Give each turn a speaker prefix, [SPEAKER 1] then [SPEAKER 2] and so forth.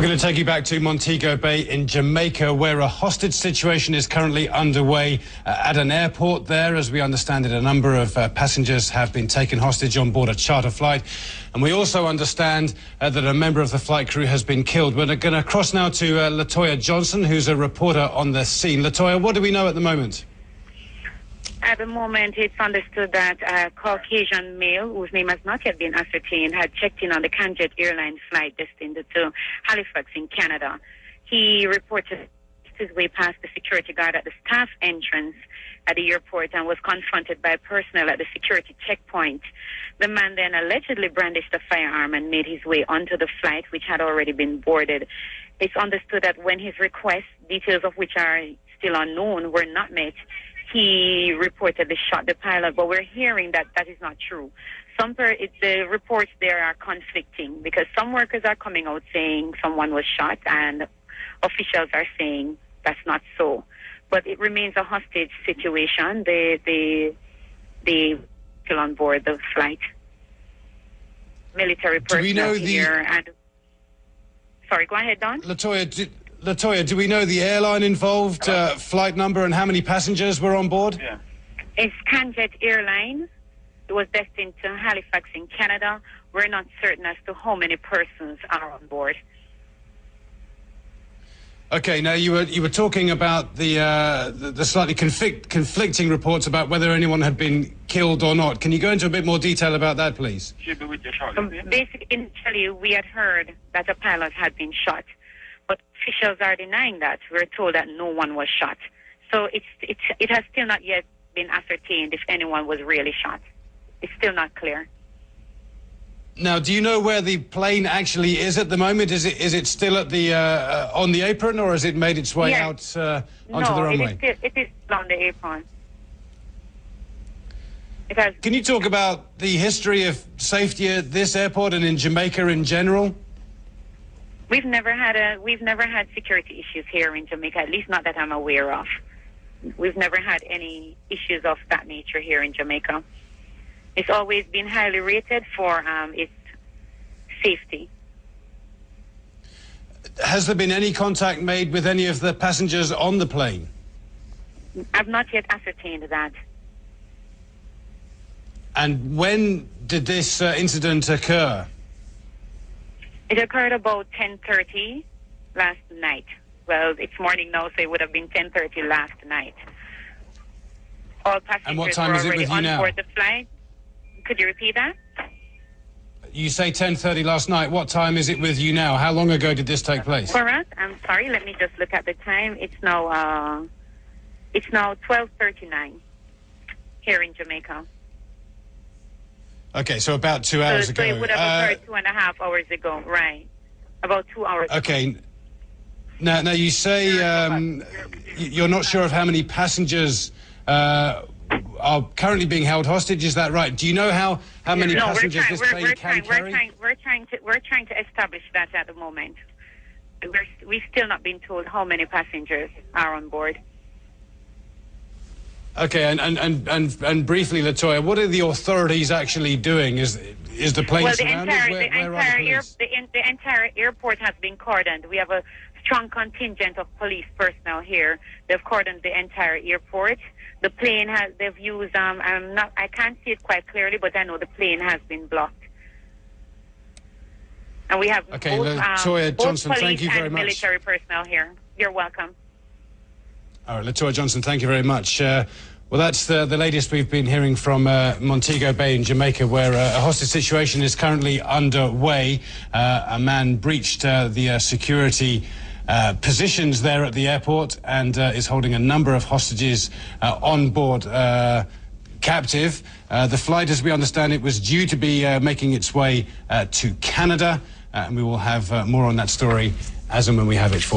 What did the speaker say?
[SPEAKER 1] going to take you back to Montego Bay in Jamaica, where a hostage situation is currently underway at an airport there. As we understand it, a number of passengers have been taken hostage on board a charter flight. And we also understand that a member of the flight crew has been killed. We're going to cross now to Latoya Johnson, who's a reporter on the scene. Latoya, what do we know at the moment?
[SPEAKER 2] At the moment, it's understood that a Caucasian male, whose name has not yet been ascertained, had checked in on the Hijacked Airliner flight destined to Halifax in Canada. He reported his way past the security guard at the staff entrance at the airport and was confronted by personnel at the security checkpoint. The man then allegedly brandished a firearm and made his way onto the flight, which had already been boarded. It's understood that when his requests, details of which are still unknown, were not met, he reportedly shot the pilot, but we're hearing that that is not true. The reports there are conflicting because some workers are coming out saying someone was shot and officials are saying that's not so. But it remains a hostage situation. They still on board the flight. Military personnel here. And sorry, go ahead, Don.
[SPEAKER 1] Latoya, do we know the airline involved, flight number, and how many passengers were on board?
[SPEAKER 2] Yeah. It's Hijacked Airliner. It was destined to Halifax in Canada. We're not certain as to how many persons are on board.
[SPEAKER 1] Okay, now you were talking about the slightly conflicting reports about whether anyone had been killed or not. Can you go into a bit more detail about that, please?
[SPEAKER 2] Basically, initially, we had heard that a pilot had been shot. But officials are denying that. We're told that no one was shot. So it has still not yet been ascertained if anyone was really shot. It's still not clear.
[SPEAKER 1] Now, do you know where the plane actually is at the moment? Is it still at the on the apron, or has it made its way out onto the runway?
[SPEAKER 2] It is on the apron.
[SPEAKER 1] Can you talk about the history of safety at this airport and in Jamaica in general?
[SPEAKER 2] We've never had security issues here in Jamaica, at least not that I'm aware of. We've never had any issues of that nature here in Jamaica. It's always been highly rated for its safety.
[SPEAKER 1] Has there been any contact made with any of the passengers on the plane?
[SPEAKER 2] I've not yet ascertained that. And
[SPEAKER 1] when did this incident occur?
[SPEAKER 2] It occurred about 10:30 last night. Well, it's morning now, so it would have been 10:30 last night. All passengers were already on board the flight. Could you repeat that?
[SPEAKER 1] You say 10:30 last night. What time is it with you now? How long ago did this take place?
[SPEAKER 2] For us, I'm sorry. Let me just look at the time. It's now 12:39 here in Jamaica.
[SPEAKER 1] Okay, so about 2 hours ago.
[SPEAKER 2] So it would have occurred 2.5 hours ago, right? About 2 hours ago.
[SPEAKER 1] Okay. Now you say you're not sure of how many passengers are currently being held hostage. Is that right? Do you know how many passengers this plane can carry?
[SPEAKER 2] We're trying to establish that at the moment. We've still not been told how many passengers are on board. Okay,
[SPEAKER 1] and briefly, Latoya, what are the authorities actually doing? Is the plane surrounded?
[SPEAKER 2] The entire airport has been cordoned. We have a strong contingent of police personnel here. They've cordoned the entire airport. The plane they've used, I can't see it quite clearly, but I know the plane has been blocked. And we have
[SPEAKER 1] Latoya Johnson,
[SPEAKER 2] both
[SPEAKER 1] thank you very much.
[SPEAKER 2] Military personnel here. You're welcome.
[SPEAKER 1] All right, Latoya Johnson, thank you very much. Well, that's the latest we've been hearing from Montego Bay in Jamaica, where a hostage situation is currently underway. A man breached the security positions there at the airport and is holding a number of hostages on board captive. The flight, as we understand it, was due to be making its way to Canada, and we will have more on that story as and when we have it for